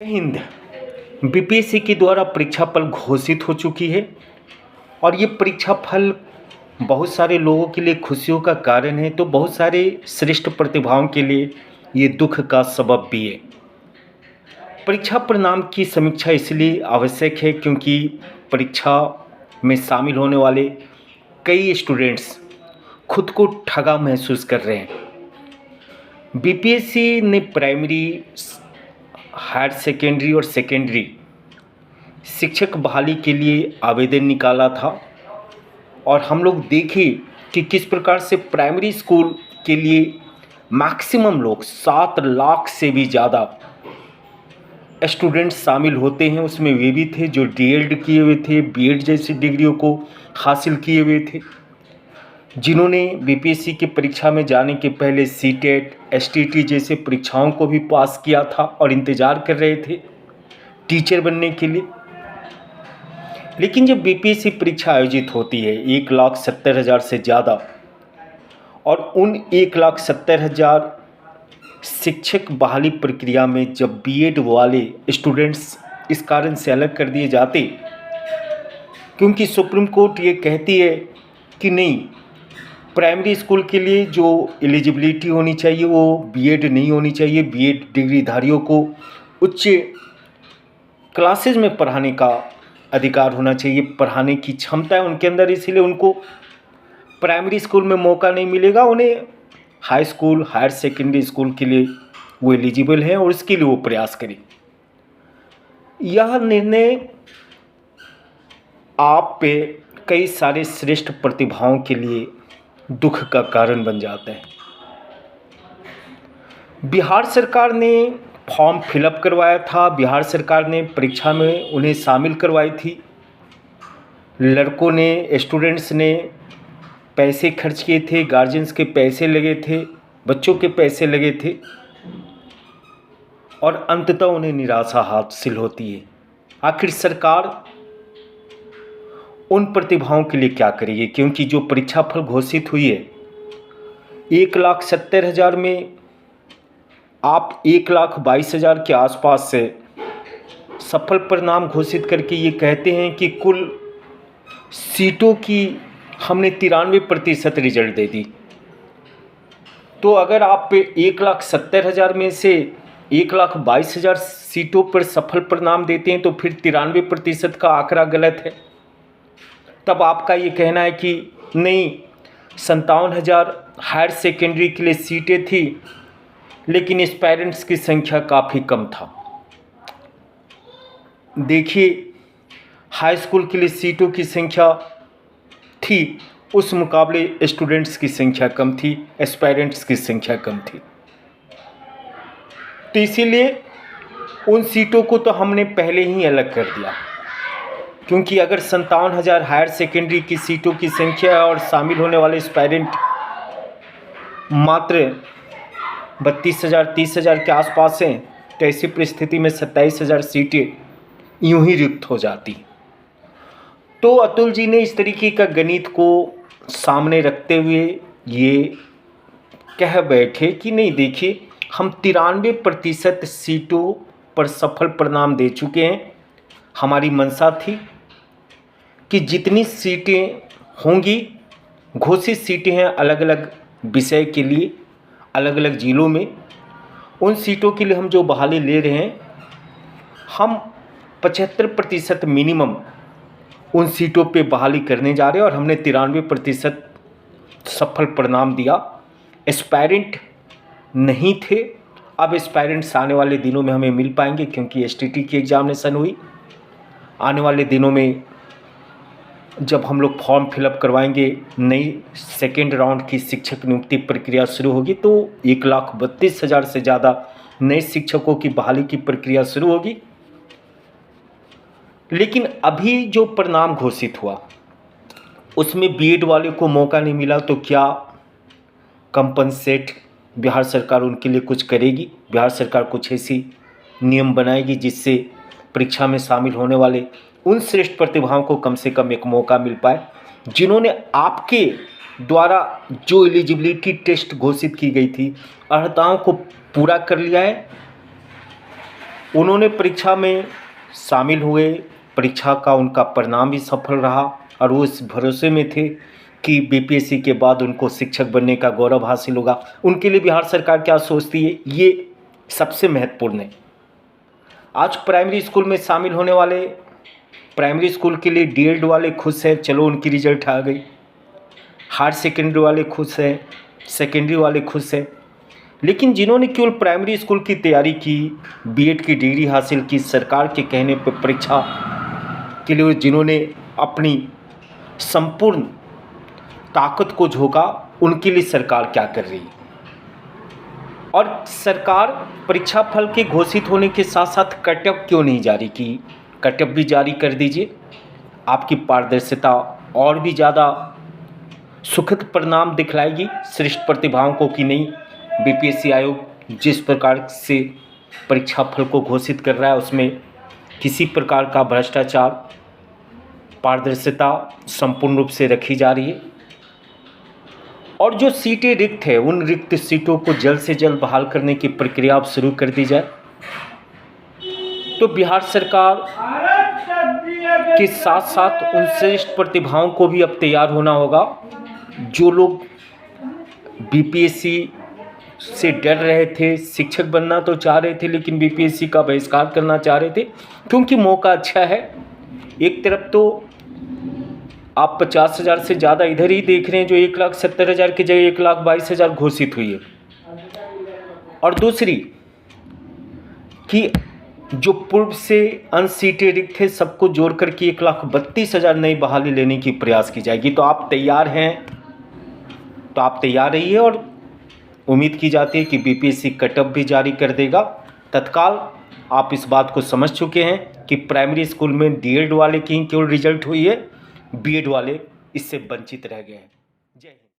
Hind. BPSC के द्वारा परीक्षा फल घोषित हो चुकी है और ये परीक्षा फल बहुत सारे लोगों के लिए खुशियों का कारण है, तो बहुत सारे श्रेष्ठ प्रतिभाओं के लिए ये दुख का सबब भी है। परीक्षा परिणाम की समीक्षा इसलिए आवश्यक है क्योंकि परीक्षा में शामिल होने वाले कई स्टूडेंट्स खुद को ठगा महसूस कर रहे हैं। बीपीएससी ने प्राइमरी, हायर सेकेंडरी और सेकेंडरी शिक्षक बहाली के लिए आवेदन निकाला था और हम लोग देखें कि किस प्रकार से प्राइमरी स्कूल के लिए मैक्सिमम लोग 7 लाख से भी ज़्यादा स्टूडेंट्स शामिल होते हैं। उसमें वे भी थे जो डीएड किए हुए थे, बीएड जैसी डिग्रियों को हासिल किए हुए थे, जिन्होंने बीपीएससी की परीक्षा में जाने के पहले सीटेट, एसटीटी जैसे परीक्षाओं को भी पास किया था और इंतज़ार कर रहे थे टीचर बनने के लिए। लेकिन जब बीपीएससी परीक्षा आयोजित होती है 1,70,000 से ज़्यादा, और उन 1,70,000 शिक्षक बहाली प्रक्रिया में जब बीएड वाले स्टूडेंट्स इस कारण से अलग कर दिए जाते क्योंकि सुप्रीम कोर्ट ये कहती है कि नहीं, प्राइमरी स्कूल के लिए जो एलिजिबिलिटी होनी चाहिए वो बीएड नहीं होनी चाहिए, बीएड डिग्रीधारियों को उच्च क्लासेज में पढ़ाने का अधिकार होना चाहिए, पढ़ाने की क्षमता है उनके अंदर, इसीलिए उनको प्राइमरी स्कूल में मौका नहीं मिलेगा, उन्हें high school, higher secondary school के लिए वो एलिजिबल हैं और इसके लिए वो प्रयास करें। यह निर्णय आप पे कई सारे श्रेष्ठ प्रतिभाओं के लिए दुख का कारण बन जाता है। बिहार सरकार ने फॉर्म फिलअप करवाया था, बिहार सरकार ने परीक्षा में उन्हें शामिल करवाई थी। लड़कों ने, स्टूडेंट्स ने पैसे खर्च किए थे, गार्जियंस के पैसे लगे थे, बच्चों के पैसे लगे थे और अंततः उन्हें निराशा हासिल होती है। आखिर सरकार उन प्रतिभाओं के लिए क्या करेगी? क्योंकि जो परीक्षा फल घोषित हुई है 1,70,000 में आप 1,22,000 के आसपास से सफल परिणाम घोषित करके ये कहते हैं कि कुल सीटों की हमने 93% रिजल्ट दे दी। तो अगर आप 1,70,000 में से 1,22,000 सीटों पर सफल परिणाम देते हैं तो फिर 93% का आंकड़ा गलत है। तब आपका ये कहना है कि नहीं, 57,000 हायर सेकेंडरी के लिए सीटें थी लेकिन एस्पायरेंट्स की संख्या काफ़ी कम था। देखिए, हाई स्कूल के लिए सीटों की संख्या थी, उस मुकाबले स्टूडेंट्स की संख्या कम थी, एस्पायरेंट्स की संख्या कम थी। तो इसीलिए उन सीटों को तो हमने पहले ही अलग कर दिया, क्योंकि अगर 57,000 हायर सेकेंडरी की सीटों की संख्या और शामिल होने वाले एस्पायरेंट मात्र 32,000 30,000 के आसपास हैं, तो ऐसी परिस्थिति में 27,000 सीटें यूं ही रिक्त हो जाती। तो अतुल जी ने इस तरीके का गणित को सामने रखते हुए ये कह बैठे कि नहीं, देखिए, हम 93% सीटों पर सफल परिणाम दे चुके हैं। हमारी मंशा थी कि जितनी सीटें होंगी, घोषित सीटें हैं अलग अलग विषय के लिए, अलग अलग ज़िलों में, उन सीटों के लिए हम जो बहाली ले रहे हैं, हम 75% मिनिमम उन सीटों पे बहाली करने जा रहे हैं और हमने 93% सफल परिणाम दिया। एस्पायरेंट नहीं थे, अब एस्पायरेंट्स आने वाले दिनों में हमें मिल पाएंगे क्योंकि एसटीटी की एग्ज़ामिनेशन हुई। आने वाले दिनों में जब हम लोग फॉर्म फिलअप करवाएंगे, नई सेकेंड राउंड की शिक्षक नियुक्ति प्रक्रिया शुरू होगी, तो 1,32,000 से ज़्यादा नए शिक्षकों की बहाली की प्रक्रिया शुरू होगी। लेकिन अभी जो परिणाम घोषित हुआ उसमें बीएड वाले को मौका नहीं मिला, तो क्या कंपनसेट बिहार सरकार उनके लिए कुछ करेगी? बिहार सरकार कुछ ऐसी नियम बनाएगी जिससे परीक्षा में शामिल होने वाले उन श्रेष्ठ प्रतिभाओं को कम से कम एक मौका मिल पाए जिन्होंने आपके द्वारा जो एलिजिबिलिटी टेस्ट घोषित की गई थी, अर्हताओं को पूरा कर लिया है, उन्होंने परीक्षा में शामिल हुए, परीक्षा का उनका परिणाम भी सफल रहा और वो इस भरोसे में थे कि बीपीएससी के बाद उनको शिक्षक बनने का गौरव हासिल होगा। उनके लिए बिहार सरकार क्या सोचती है, ये सबसे महत्वपूर्ण है। आज प्राइमरी स्कूल में शामिल होने वाले प्राइमरी स्कूल के लिए डीएड वाले खुश हैं, चलो उनकी रिजल्ट आ गई। हायर सेकेंडरी वाले खुश हैं, सेकेंडरी वाले खुश हैं। लेकिन जिन्होंने केवल प्राइमरी स्कूल की तैयारी की, बीएड की डिग्री हासिल की, सरकार के कहने पर परीक्षा के लिए जिन्होंने अपनी संपूर्ण ताकत को झोंका, उनके लिए सरकार क्या कर रही है? और सरकार परीक्षा फल के घोषित होने के साथ साथ कट ऑफ क्यों नहीं जारी की? कट ऑफ भी जारी कर दीजिए, आपकी पारदर्शिता और भी ज़्यादा सुखद परिणाम दिखलाएगी श्रेष्ठ प्रतिभाओं को कि नहीं, बीपीएससी आयोग जिस प्रकार से परीक्षा फल को घोषित कर रहा है उसमें किसी प्रकार का भ्रष्टाचार, पारदर्शिता संपूर्ण रूप से रखी जा रही है। और जो सीटें रिक्त है, उन रिक्त सीटों को जल्द से जल्द बहाल करने की प्रक्रिया अब शुरू कर दी जाए। तो बिहार सरकार के साथ साथ उन श्रेष्ठ प्रतिभाओं को भी अब तैयार होना होगा जो लोग बीपीएससी से डर रहे थे, शिक्षक बनना तो चाह रहे थे लेकिन बीपीएससी का बहिष्कार करना चाह रहे थे, क्योंकि मौका अच्छा है। एक तरफ तो आप 50,000 से ज़्यादा इधर ही देख रहे हैं जो 1,70,000 की जगह 1,22,000 घोषित हुई है, और दूसरी कि जो पूर्व से अंश सीटें रिक्त थे सबको जोड़ करके 1,32,000 नई बहाली लेने की प्रयास की जाएगी। तो आप तैयार हैं, तो आप तैयार रहिए और उम्मीद की जाती है कि बीपीएससी कट ऑफ भी जारी कर देगा तत्काल। आप इस बात को समझ चुके हैं कि प्राइमरी स्कूल में डीएड वाले की केवल रिजल्ट हुई है, बीएड वाले इससे वंचित रह गए हैं। जय हिंद।